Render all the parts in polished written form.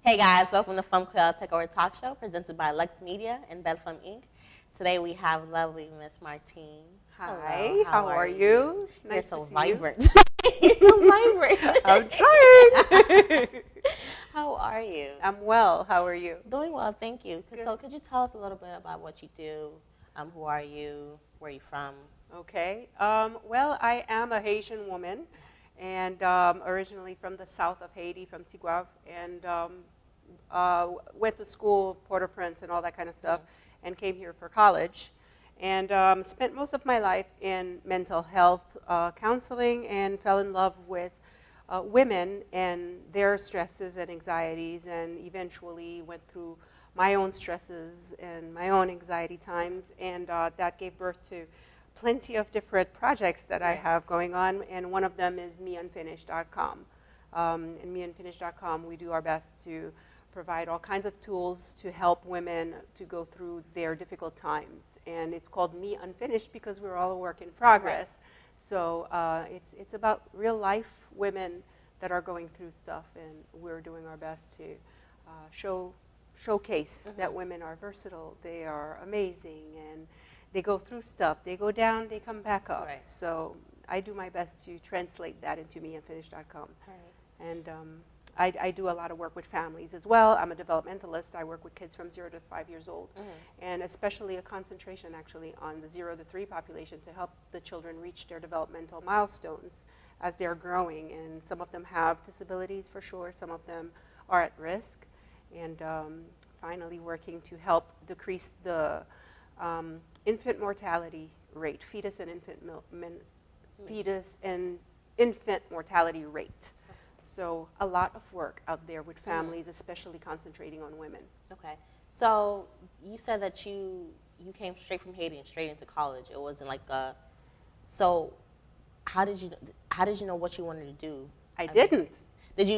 Hey guys, welcome to Fanm Kreyol Takeover Talk Show presented by Lux Media and Belfam Inc. Today we have lovely Miss Martine. Hi, Hello, how are you? You're Nice so to see vibrant. You're so vibrant. I'm trying. How are you? I'm well. How are you? Doing well, thank you. Good. So could you tell us a little bit about what you do? Who are you? Where are you from? Okay. Well, I am a Haitian woman, and originally from the south of Haiti, from Tigouave, and went to school, Port-au-Prince, and all that kind of stuff, and came here for college, and spent most of my life in mental health counseling, and fell in love with women and their stresses and anxieties, and eventually went through my own stresses and my own anxiety times, and that gave birth to plenty of different projects that I have going on, and one of them is MeUnfinished.com. In MeUnfinished.com, we do our best to provide all kinds of tools to help women to go through their difficult times. And it's called Me Unfinished because we're all a work in progress. Right. So it's about real life women that are going through stuff, and we're doing our best to showcase that women are versatile, they are amazing, and they go through stuff. They go down, they come back up. Right. So I do my best to translate that into MeUnfinished.com. Right. And I do a lot of work with families as well. I'm a developmentalist. I work with kids from 0 to 5 years old, and especially a concentration actually on the 0 to 3 population to help the children reach their developmental milestones as they're growing. And some of them have disabilities for sure. Some of them are at risk. And finally working to help decrease the infant mortality rate, fetus and infant mortality rate. So a lot of work out there with families, especially concentrating on women. Okay. So you said that you came straight from Haiti and straight into college. It wasn't like a. So how did you know what you wanted to do? I didn't. Did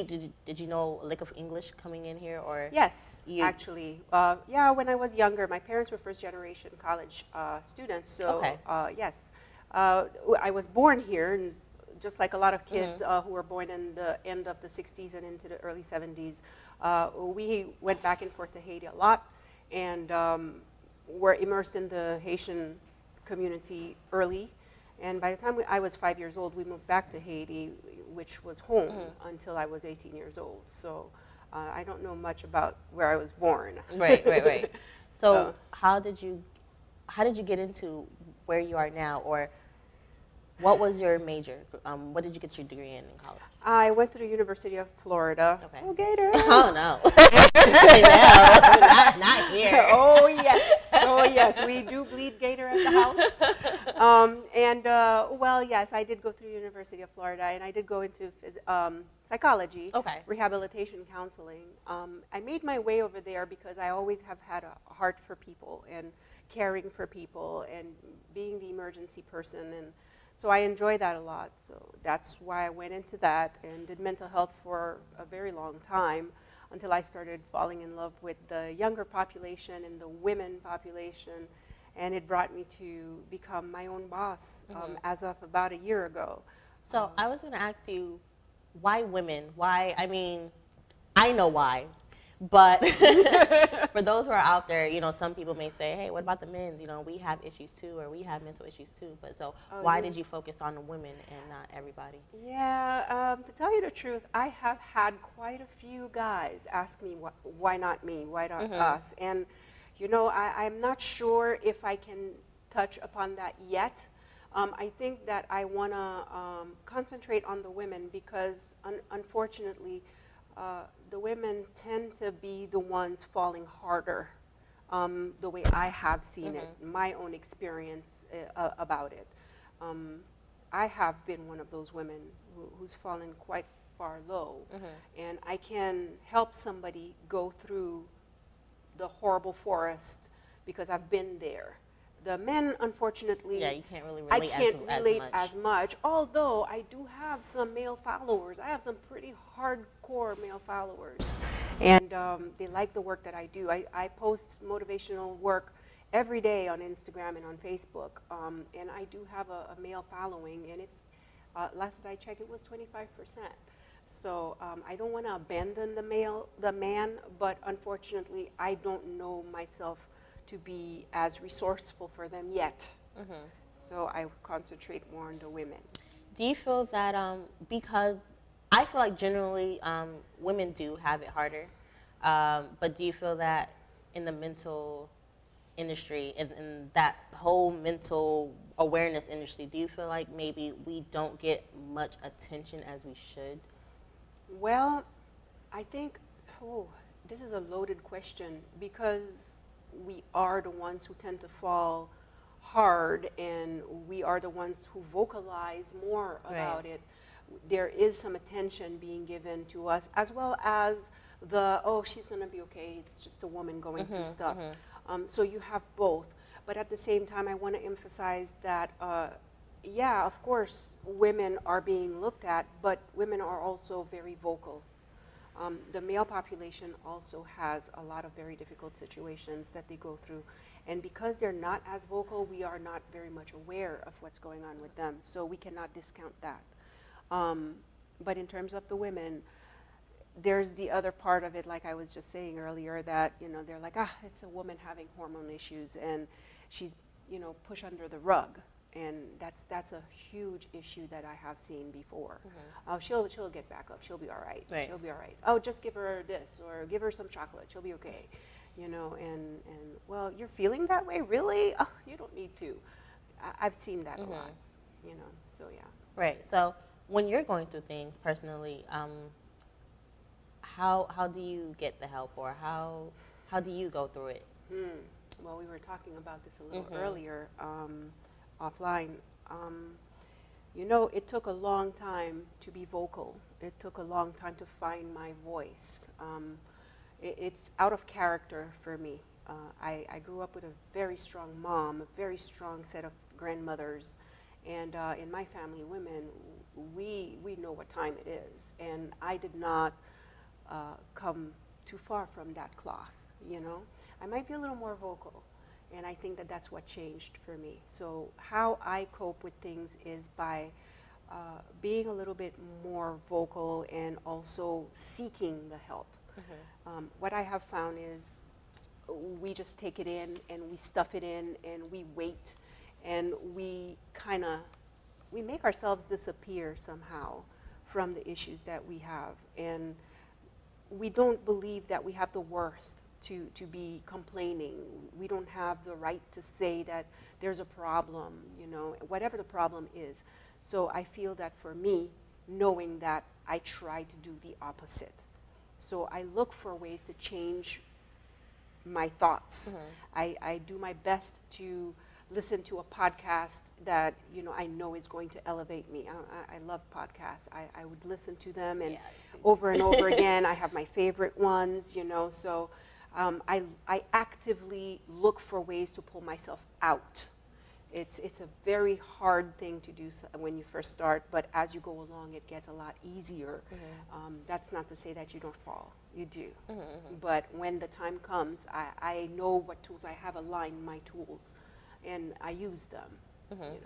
you know a lick of English coming in here, or? Yes, actually. Yeah, when I was younger, my parents were first generation college students. So yes, I was born here, and just like a lot of kids who were born in the end of the 60s and into the early 70s, we went back and forth to Haiti a lot, and were immersed in the Haitian community early. And by the time I was 5 years old, we moved back to Haiti, which was home until I was 18 years old. So I don't know much about where I was born. Right. So how did you get into where you are now, or what was your major? What did you get your degree in college? I went to the University of Florida. Okay. Oh, Gators! Oh no, no, not here. Oh yes, we do bleed Gator at the house. Well, yes, I did go through the University of Florida, and I did go into psychology, rehabilitation counseling. I made my way over there because I always have had a heart for people and caring for people and being the emergency person, and so I enjoy that a lot. So that's why I went into that and did mental health for a very long time until I started falling in love with the younger population and the women population. And it brought me to become my own boss as of about a year ago. So I was going to ask you, why women? Why? I mean, I know why. But for those who are out there, some people may say, hey, what about the men? We have issues too, or we have mental issues too. But so why did you focus on the women and not everybody? Yeah, to tell you the truth, I have had quite a few guys ask me, why not me? Why not us? And, I'm not sure if I can touch upon that yet. I think that I want to concentrate on the women because, unfortunately, the women tend to be the ones falling harder, the way I have seen it, my own experience about it. I have been one of those women who's fallen quite far low, and I can help somebody go through the horrible forest because I've been there. The men, unfortunately, you can't really relate I can't relate as much, although I do have some male followers. I have some pretty hardcore male followers, and they like the work that I do. I post motivational work every day on Instagram and on Facebook, and I do have a male following, and it's last that I checked, it was 25%. So I don't want to abandon the man, but unfortunately, I don't know myself to be as resourceful for them yet. So I concentrate more on the women. Do you feel that because I feel like generally women do have it harder, but do you feel that in the mental industry in that whole mental awareness industry, do you feel like maybe we don't get much attention as we should? Well, I think, this is a loaded question because we are the ones who tend to fall hard and we are the ones who vocalize more about it. There is some attention being given to us as well as she's going to be okay, it's just a woman going through stuff. So you have both. But at the same time, I want to emphasize that, yeah, of course, women are being looked at, but women are also very vocal. The male population also has a lot of very difficult situations that they go through. And because they're not as vocal, we are not very much aware of what's going on with them. So we cannot discount that. But in terms of the women, there's the other part of it, like I was just saying earlier, that, they're like, it's a woman having hormone issues and she's, pushed under the rug. And that's a huge issue that I have seen before. Oh, she'll get back up. She'll be all right. She'll be all right. Oh, just give her this or give her some chocolate. She'll be okay. And well, you're feeling that way? Really? Oh, you don't need to. I've seen that a lot, so yeah. Right. So when you're going through things personally, how do you get the help, or how do you go through it? Well, we were talking about this a little earlier offline. It took a long time to be vocal. It took a long time to find my voice. It's out of character for me. I grew up with a very strong mom, a very strong set of grandmothers, and in my family, women, we know what time it is, and I did not come too far from that cloth, I might be a little more vocal, and I think that that's what changed for me. So how I cope with things is by being a little bit more vocal and also seeking the help. What I have found is we just take it in and we stuff it in and we wait and we make ourselves disappear somehow from the issues that we have, and we don't believe that we have the worth to be complaining. We don't have the right to say that there's a problem, whatever the problem is. So I feel that for me, knowing that, I try to do the opposite. So I look for ways to change my thoughts. I do my best to listen to a podcast that I know is going to elevate me. I love podcasts. I would listen to them and over and over again. I have my favorite ones, so I actively look for ways to pull myself out. It's a very hard thing to do when you first start, but as you go along, it gets a lot easier. That's not to say that you don't fall. You do. But when the time comes, I know what tools I have aligned my tools, and I use them.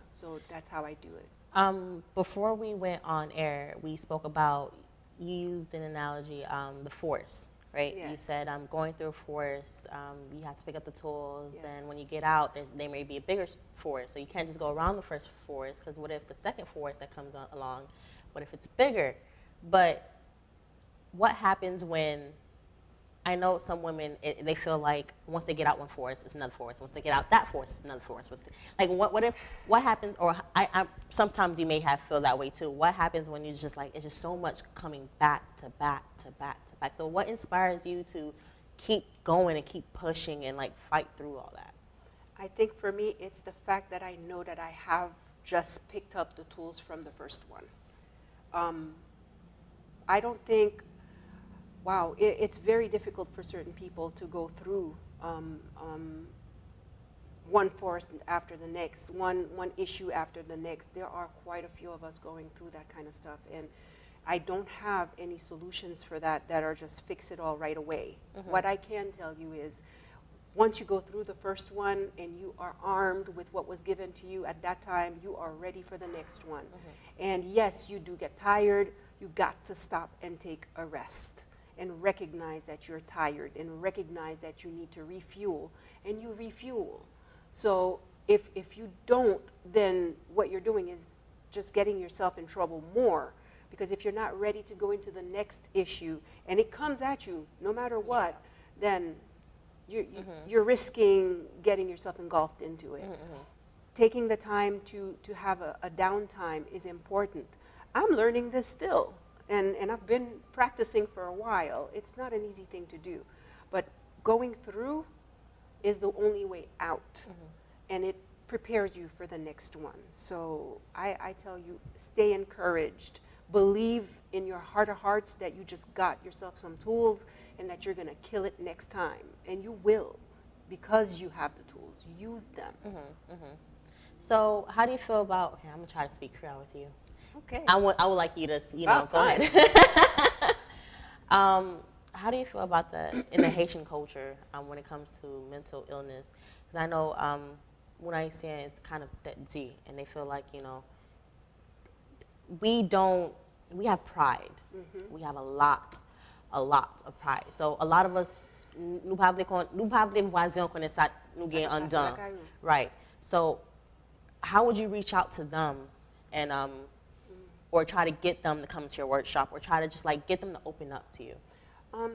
So that's how I do it. Before we went on air, we spoke about, you used an analogy, the forest. Right? Yes. You said going through a forest, you have to pick up the tools, and when you get out, there may be a bigger forest, so you can't just go around the first forest, because what if the second forest that comes along, what if it's bigger? But what happens when, I know some women, they feel like once they get out one forest, it's another forest. Once they get out that forest, it's another forest. Like, what happens, or sometimes you may feel that way too. What happens when you just like, it's just so much coming back to back to back to back? So what inspires you to keep going and keep pushing and like fight through all that? I think for me, it's the fact that I know that I have just picked up the tools from the first one. I don't think, it's very difficult for certain people to go through one forest after the next, one issue after the next. There are quite a few of us going through that kind of stuff, and I don't have any solutions for that are just fix it all right away. What I can tell you is, once you go through the first one and you are armed with what was given to you at that time, you are ready for the next one. And yes, you do get tired, you got to stop and take a rest and recognize that you're tired and recognize that you need to refuel, and you refuel. So if you don't, then what you're doing is just getting yourself in trouble more, because if you're not ready to go into the next issue and it comes at you no matter what, then you're risking getting yourself engulfed into it. Taking the time to have a downtime is important. I'm learning this still, and I've been practicing for a while. It's not an easy thing to do, but going through is the only way out, and it prepares you for the next one. So I tell you, stay encouraged. Believe in your heart of hearts that you just got yourself some tools and that you're going to kill it next time. And you will, because you have the tools. Use them. So how do you feel about, okay, I'm going to try to speak Creole with you. Okay. I would like you to, go ahead. How do you feel about in the Haitian culture when it comes to mental illness? Because I know when I say it's kind of that G, and they feel like, we have pride. We have a lot of pride. So a lot of us, nous pas les voisins connaissent ça, nous gain undone. Right. So how would you reach out to them and or try to get them to come to your workshop, or try to just like get them to open up to you?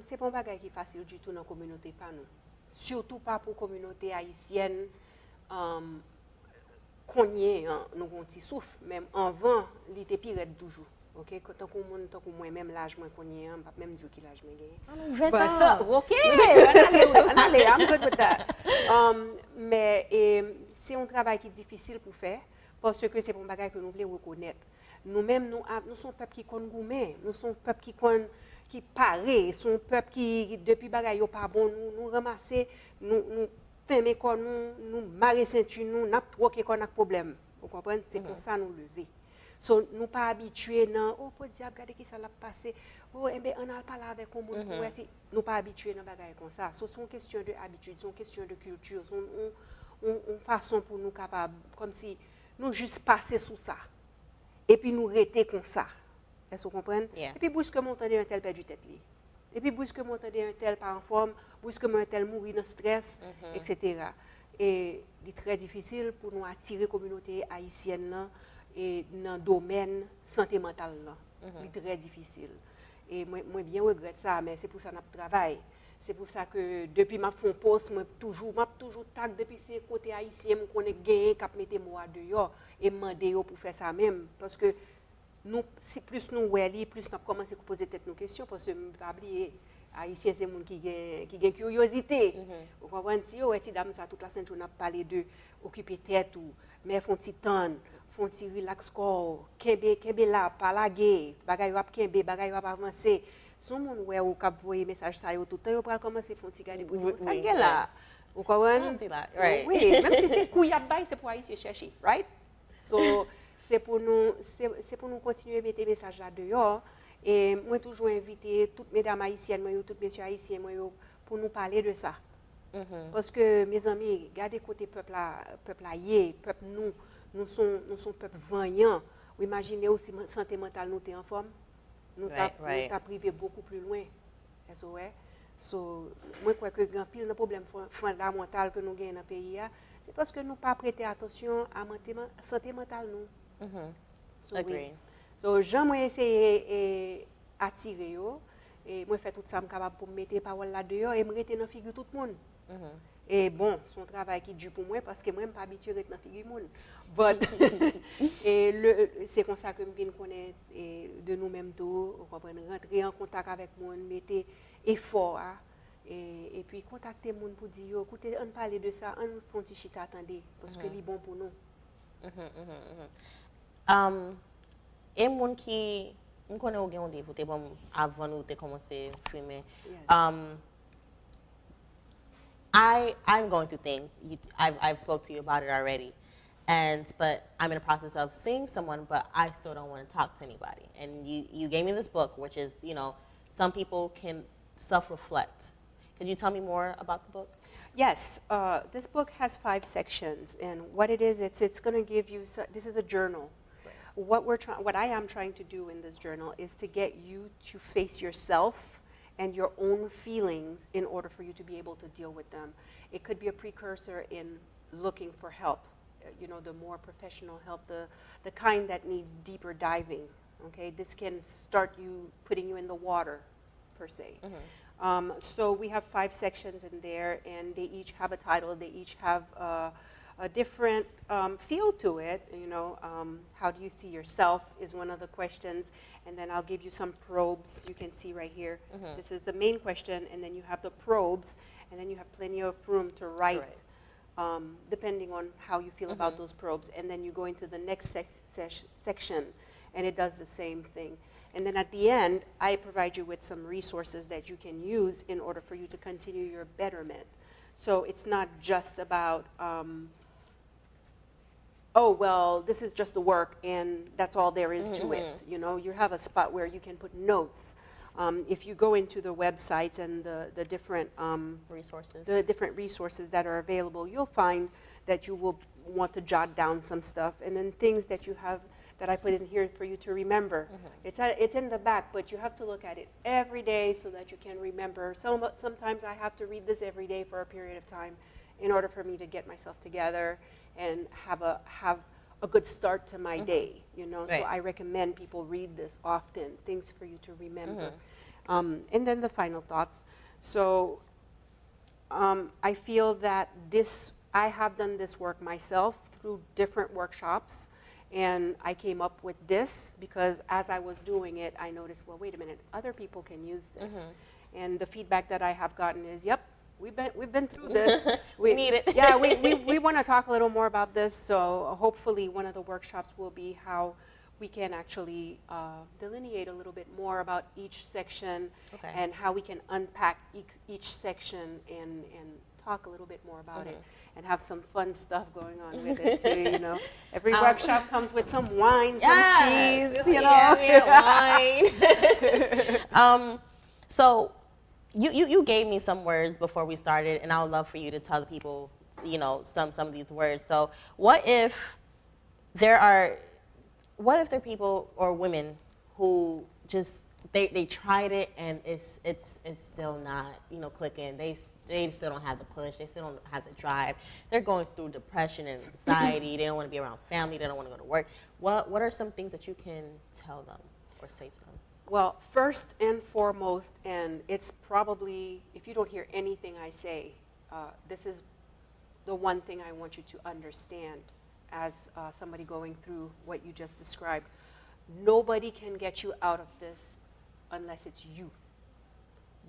C'est pas un bagage qui est facile du tout dans la communauté pas nous. Surtout pas pour la communauté haïtienne. Konye, nous avons un petit souffle, même avant, il était pire toujours. OK, tant qu'on monde, tant qu'on moi même l'âge moi konye, pas même dire qui l'âge moi gagne. 20 ans. OK, allez, I'm good with that. Mais c'est un travail qui est difficile pour faire, parce que c'est un bagage que nous voulons reconnaître. Nous-mêmes, nous sommes un peuple qui connaît gourmet, nous sommes un peuple qui paraît, nous sommes un peuple qui, depuis bagage yo pas bon, nous ramasser, nous t'aimer comme nous marrer ceinture, nous n'a trop qu'on a problème. Vous comprenez? C'est comme ça nous lever. So, nous pas habitués non, oh pour diable regarder qui ça l'a passé. Oh ben on a parlé avec un monde pour si nous pas habitués dans bagage comme ça. So, c'est une question de habitude, c'est une question de culture, c'est une façon pour nous capable comme si nous juste passer sous ça. Et puis nous rester comme ça. Est-ce que vous comprenez? Yeah. Et puis brusquement entendez un tel perdu tête li. Et puis brusquement entendez un tel pas en forme, brusquement un tel mourir dans stress, etc. Et c'est très difficile pour nous attirer la communauté haïtienne là, et dans le domaine santé mentale là. C'est très difficile. Et moi bien regrette ça, mais c'est pour ça que je travaille. C'est pour ça que depuis ma fond poste, moi toujours tag depuis ces côtés haïtiens, je connais gagné cap mettre moi dehors et demander pour faire ça même, parce que nous si plus nous weli, plus nous commencer à poser tête nos questions, parce que pas oublier haïtien c'est monde qui gagne curiosité. Vous comprenez? Si yo ti dame ça toute la semaine on a parlé de occuper tête ou mais font petit temps, font petit relax corps, kebe là, pas laguer, bagay yo ap kebe, bagay yo ap avancer. Son monde ouais ou cap voyer message ça yo tout temps, yo pral commencer font petit garder pour dire ça gagne là. Vous comprenez? Right. Oui, même si c'est couillab bay, c'est pour haïtien chercher, right? So c'est pour nous continuer à mettre des messages là dehors. Et moi toujours invité toutes mesdames haïtiennes, moi toutes messieurs haïtiens, moi pour nous parler de ça. Parce que mes amis, regardez côté peuple haïtien, peuple nous sommes peuple vaillant. Vous imaginez aussi santé mentale nous t'es en forme. Nous t'a privé beaucoup plus loin. Est-ce ouais? So moi crois que grand pile de problème fondamental que nous gagnons dans le pays c'est parce que nous pas prêter attention à la santé mentale nous. So, Agree. So, j'ai essayé d'attirer yo, et moi fait tout ça capable pour mettre parole là dehors et me rester dans figure tout le monde. Et bon, son travail qui dure pour moi parce que moi je suis pas habituée à être dans figure monde. But et c'est comme ça que je viens connaître de nous-mêmes tout, rentrer en contact avec monde, mettre effort et puis contacter monde pour dire écoutez, on parler de ça, on font petit chita attendez parce que c'est bon pour nous. Et mon qui on connaît au gain livre t'es bon avant nous de commencer filmer. I'm going through things. I've spoke to you about it already, but I'm in the process of seeing someone, but I still don't want to talk to anybody. And you gave me this book, which is some people can self-reflect. Could you tell me more about the book? Yes, this book has 5 sections, and what it is, it's going to give you. This is a journal. what I am trying to do in this journal is to get you to face yourself and your own feelings in order for you to be able to deal with them. It could be a precursor in looking for help, you know, the more professional help, the kind that needs deeper diving, okay? This can start you, putting you in the water, per se. So we have 5 sections in there, and they each have a title, they each have a different feel to it, you know. How do you see yourself is one of the questions, and then I'll give you some probes. You can see right here. This is the main question, and then you have the probes, and then you have plenty of room to write, depending on how you feel about those probes. And then you go into the next section, and it does the same thing. And then at the end, I provide you with some resources that you can use in order for you to continue your betterment. So it's not just about, oh, well, this is just the work and that's all there is to it. You know, you have a spot where you can put notes. If you go into the websites and the different resources that are available, you'll find that you will want to jot down some stuff, and then things that you have that I put in here for you to remember. It's in the back, but you have to look at it every day so that you can remember. Sometimes I have to read this every day for a period of time in order for me to get myself together and have a good start to my day, you know. So I recommend people read this often, things for you to remember. And then the final thoughts. So I feel that I have done this work myself through different workshops, and I came up with this because as I was doing it, I noticed, well, wait a minute, other people can use this. And the feedback that I have gotten is, yep, we've been through this. We need it. Yeah, we want to talk a little more about this. So hopefully one of the workshops will be how we can actually delineate a little bit more about each section and how we can unpack each section and talk a little bit more about it and have some fun stuff going on with it too, you know. Every workshop comes with some wine, some cheese, you know. Wine. So you gave me some words before we started, and I would love for you to tell the people, you know, some of these words. So what if there are people or women who just they tried it and it's still not, you know, clicking. They still don't have the push. They still don't have the drive. They're going through depression and anxiety. They don't want to be around family. They don't want to go to work. What are some things that you can tell them or say to them? Well, first and foremost, and it's probably, if you don't hear anything I say, this is the one thing I want you to understand as somebody going through what you just described. Nobody can get you out of this unless it's you.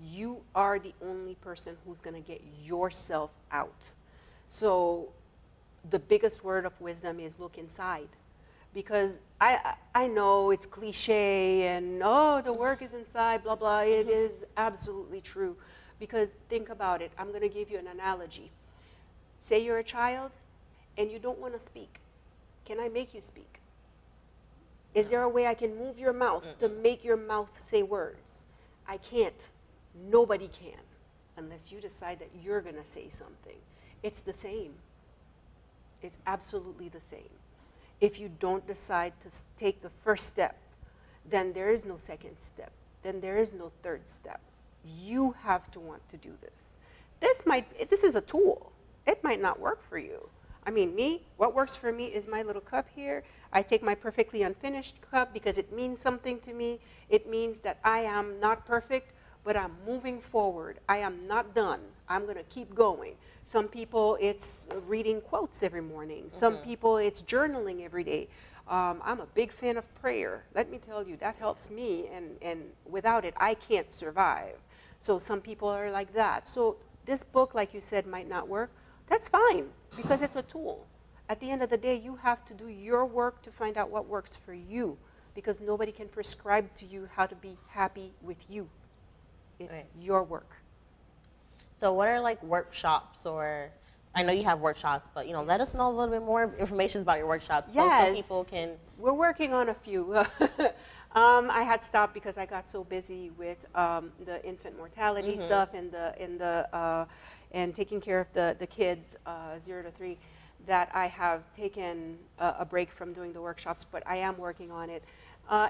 You are the only person who's going to get yourself out. So the biggest word of wisdom is look inside. Because I know it's cliche and, oh, the work is inside, blah, blah. It is absolutely true. Because think about it. I'm going to give you an analogy. Say you're a child and you don't want to speak. Can I make you speak? Is there a way I can move your mouth to make your mouth say words? I can't. Nobody can unless you decide that you're going to say something. It's the same. It's absolutely the same. If you don't decide to take the first step, then there is no second step. Then there is no third step. You have to want to do this. This is a tool. It might not work for you. I mean, what works for me is my little cup here. I take my perfectly unfinished cup because it means something to me. It means that I am not perfect, but I'm moving forward. I am not done. I'm going to keep going. Some people, it's reading quotes every morning. Some people, it's journaling every day. I'm a big fan of prayer. Let me tell you, that helps me, and without it, I can't survive. So some people are like that. So this book, like you said, might not work. That's fine, because it's a tool. At the end of the day, you have to do your work to find out what works for you, because nobody can prescribe to you how to be happy with you. It's your work. So what are like workshops, or I know you have workshops, but, you know, let us know a little bit more information about your workshops so some people can. We're working on a few. I had stopped because I got so busy with the infant mortality stuff and taking care of the kids 0 to 3 that I have taken a break from doing the workshops, but I am working on it.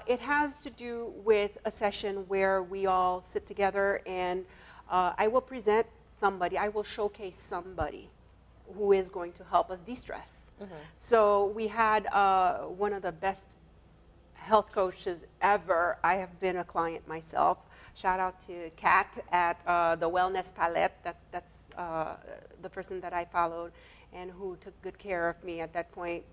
It has to do with a session where we all sit together and I will present somebody, I will showcase somebody who is going to help us de-stress. So we had one of the best health coaches ever. I have been a client myself. Shout out to Kat at the Wellness Palette. That's the person that I followed and who took good care of me at that point.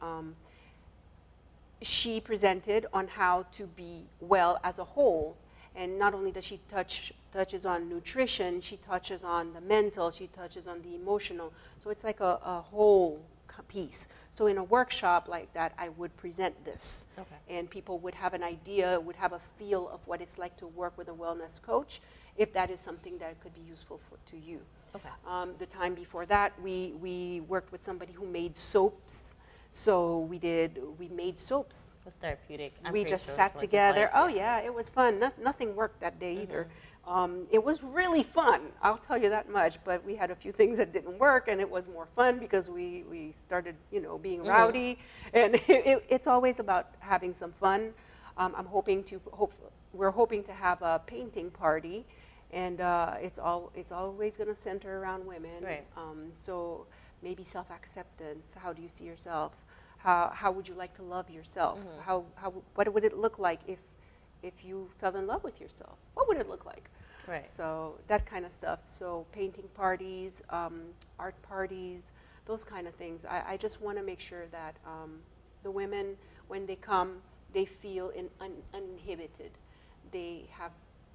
She presented on how to be well as a whole. And not only does she touches on nutrition, she touches on the mental, she touches on the emotional. So it's like a whole piece. So in a workshop like that, I would present this. Okay. And people would have an idea, would have a feel of what it's like to work with a wellness coach, if that is something that could be useful to you. Okay. The time before that, we worked with somebody who made soaps. So we made soaps. It was therapeutic. We just sat together. Oh yeah, it was fun. Nothing worked that day either. It was really fun, I'll tell you that much, but we had a few things that didn't work, and it was more fun because we started, being rowdy, and it's always about having some fun. We're hoping to have a painting party, and it's always going to center around women. Right. So maybe self-acceptance. How do you see yourself? How would you like to love yourself? What would it look like if you fell in love with yourself? What would it look like? Right. So that kind of stuff. So painting parties, art parties, those kind of things. I just want to make sure that the women, when they come, they feel uninhibited. They have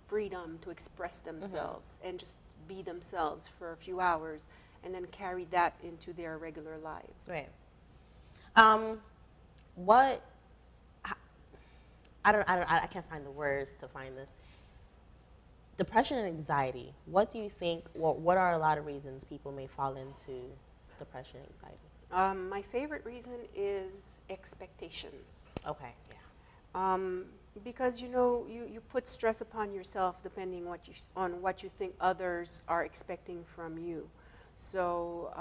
freedom to express themselves and just be themselves for a few hours, and then carry that into their regular lives. Right. I can't find the words to find this. Depression and anxiety. What do you think, what are a lot of reasons people may fall into depression and anxiety? My favorite reason is expectations. Okay, yeah. Because you put stress upon yourself depending on what you think others are expecting from you. So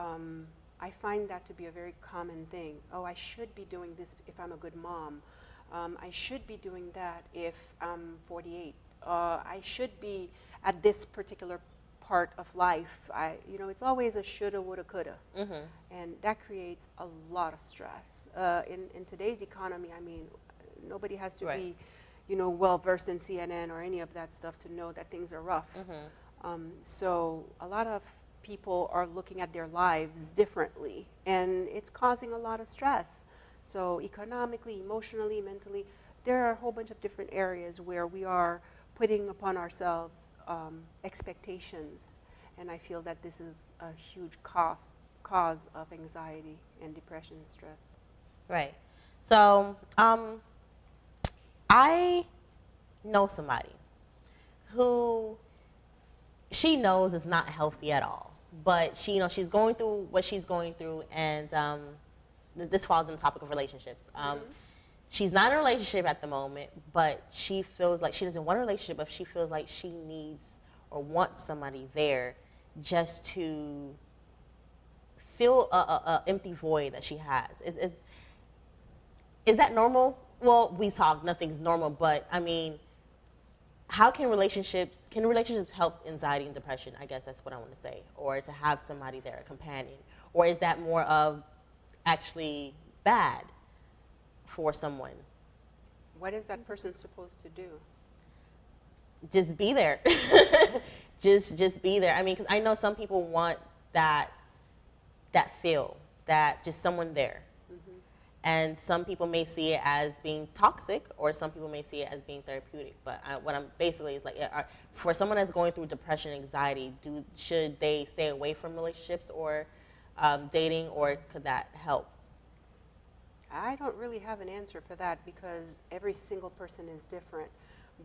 I find that to be a very common thing. Oh, I should be doing this if I'm a good mom. I should be doing that if I'm 48. I should be at this particular part of life. It's always a shoulda, woulda, coulda. And that creates a lot of stress. In today's economy, nobody has to be, well versed in CNN or any of that stuff to know that things are rough. So a lot of people are looking at their lives differently, and it's causing a lot of stress. So economically, emotionally, mentally, there are a whole bunch of different areas where we are putting upon ourselves expectations, and I feel that this is a huge cause of anxiety and depression and stress. Right. So I know somebody who she knows is not healthy at all, but she's going through what she's going through, and this falls on the topic of relationships. She's not in a relationship at the moment, but she feels like she doesn't want a relationship, but she feels like she needs or wants somebody there just to fill a empty void that she has. Is that normal? Well, we talk, nothing's normal, but how can relationships help anxiety and depression? I guess that's what I want to say. Or to have somebody there, a companion. Or is that more of actually bad for someone? What is that person supposed to do? Just be there. just be there. Because I know some people want that feel, that just someone there. And some people may see it as being toxic, or some people may see it as being therapeutic. But what I'm basically is like, for someone that's going through depression, anxiety, should they stay away from relationships or dating, or could that help? I don't really have an answer for that because every single person is different.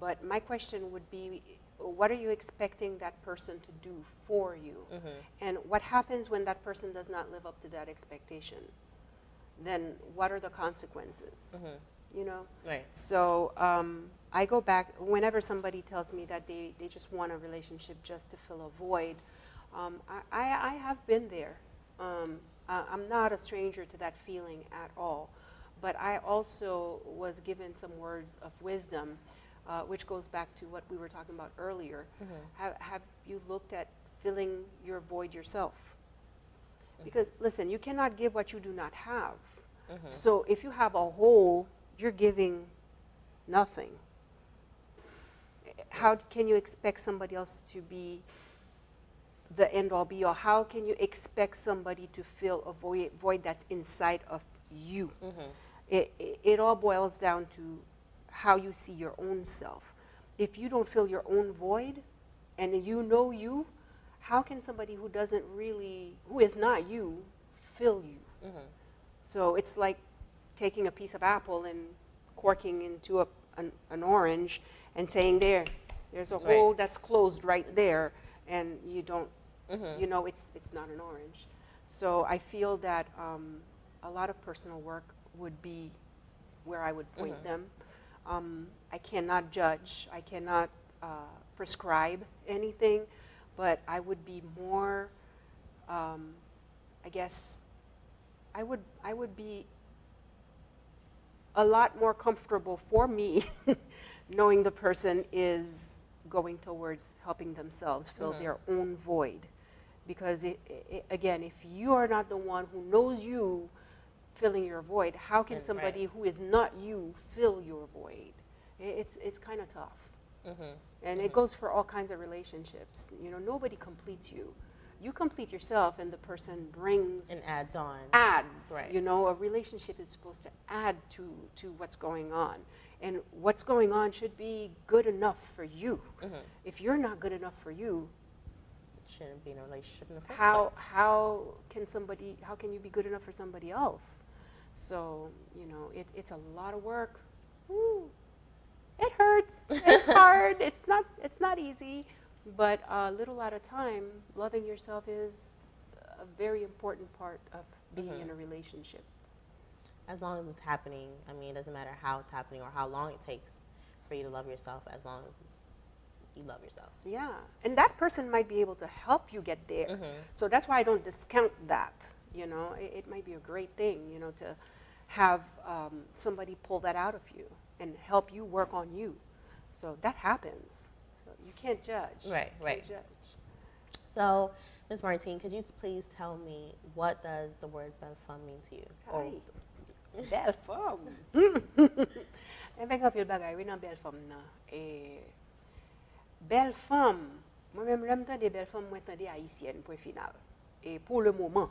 But my question would be, what are you expecting that person to do for you? And what happens when that person does not live up to that expectation? Then what are the consequences? Right. So I go back, whenever somebody tells me that they just want a relationship just to fill a void, I have been there. I'm not a stranger to that feeling at all. But I also was given some words of wisdom, which goes back to what we were talking about earlier. Have you looked at filling your void yourself? Because, listen, you cannot give what you do not have. So if you have a hole, you're giving nothing. How can you expect somebody else to be the end-all be-all? How can you expect somebody to fill a void that's inside of you? It all boils down to how you see your own self. If you don't fill your own void, and you know you, how can somebody who doesn't really, who is not you, fill you? So it's like taking a piece of apple and corking into an orange and saying, there's a hole that's closed right there, and you don't, you know it's not an orange. So I feel that a lot of personal work would be where I would point them. I cannot judge, I cannot prescribe anything, but I would be more, I guess, I would be a lot more comfortable for me knowing the person is going towards helping themselves fill their own void. Because again, if you are not the one who knows you filling your void, how can somebody who is not you fill your void? It's kind of tough. And it goes for all kinds of relationships. You know, nobody completes you. You complete yourself, and the person brings and adds on. You know, a relationship is supposed to add to what's going on. And what's going on should be good enough for you. If you're not good enough for you, shouldn't be in a relationship in the first place. How can you be good enough for somebody else? So, you know, it's a lot of work. Woo. It hurts. It's hard. It's not easy. But little at a time, loving yourself is a very important part of being in a relationship. As long as it's happening, I mean, it doesn't matter how it's happening or how long it takes for you to love yourself, as long as you love yourself. Yeah, and that person might be able to help you get there. So that's why I don't discount that. You know, it might be a great thing, you know, to have somebody pull that out of you and help you work on you. So that happens. So you can't judge. Right. Can't judge. So, Ms. Martine, could you please tell me, what does the word belle femme mean to you? Hi. Belle femme. E mek anpil bagay, we nan belle femme nan. Belle femme, moi-même, lèm tande belle femme, moi tande haïtienne, point final. Et pour le moment,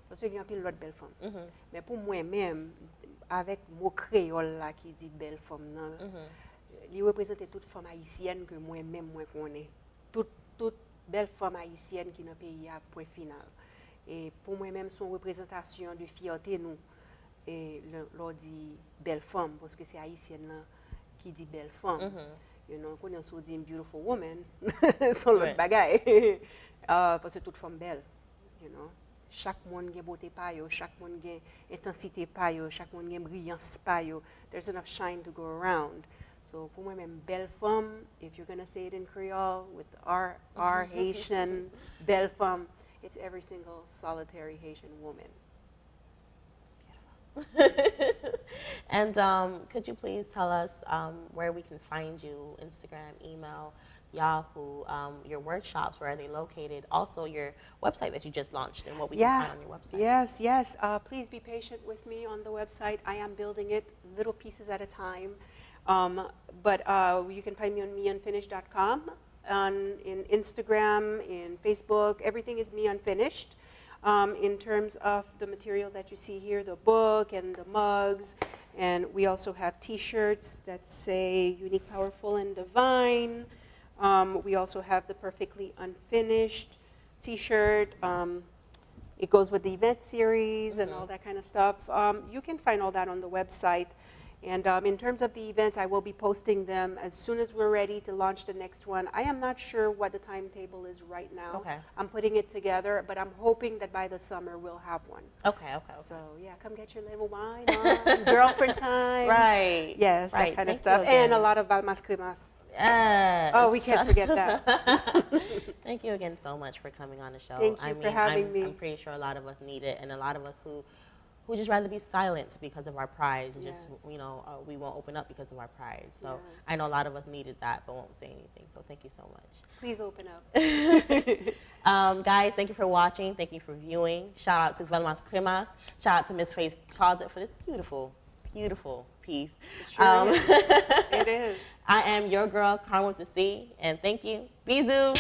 parce que y a anpil l'autre belle femme. Mais pour moi-même, avec mot créole là qui dit belle femme nan, li représente toute femme haïtienne que moi-même moi connais. Toute belle femme haïtienne qui dans pays à point final. Et pour moi-même, son représentation de fierté nous. Et l'on dit belle femme parce que c'est haïtienne là qui dit belle femme. You know, quand on dit une beautiful woman, son l'autre bagaille. Parce que toute femme belle, you know. Chaque monde a beauté pa yo, chaque monde a intensité pa yo, chaque monde a brillance pa yo. There's enough shine to go around. So pour moi même belle femme, if you're gonna say it in Creole with our Haitian belle femme, it's every single solitary Haitian woman. And could you please tell us where we can find you? Instagram, email, Yahoo, your workshops, where are they located? Also, your website that you just launched and what we can find on your website. Yes. Please be patient with me on the website. I am building it little pieces at a time. But you can find me on MeUnfinished.com, in Instagram, in Facebook. Everything is MeUnfinished. In terms of the material that you see here, the book and the mugs. And we also have T-shirts that say Unique, Powerful, and Divine. We also have the Perfectly Unfinished T-shirt. It goes with the event series and all that kind of stuff. You can find all that on the website. And in terms of the events, I will be posting them as soon as we're ready to launch the next one. I am not sure what the timetable is right now. Okay. I'm putting it together, but I'm hoping that by the summer we'll have one. Okay. So yeah, come get your little wine on, girlfriend time. Right. Yes, right. that kind of Thank stuff. you again. And a lot of Valmas Cremas Oh, we can't forget that. Thank you again so much for coming on the show. Thank you for having me. I'm pretty sure a lot of us need it, and a lot of us who just rather be silent because of our pride, and just, you know, we won't open up because of our pride. So I know a lot of us needed that, but won't say anything. So thank you so much. Please open up. Guys, thank you for watching. Thank you for viewing. Shout out to Valmas Cremas. Shout out to Miss Phay's Closet for this beautiful, beautiful piece. It is. I am your girl, Carmen with the C, and thank you. Bisous.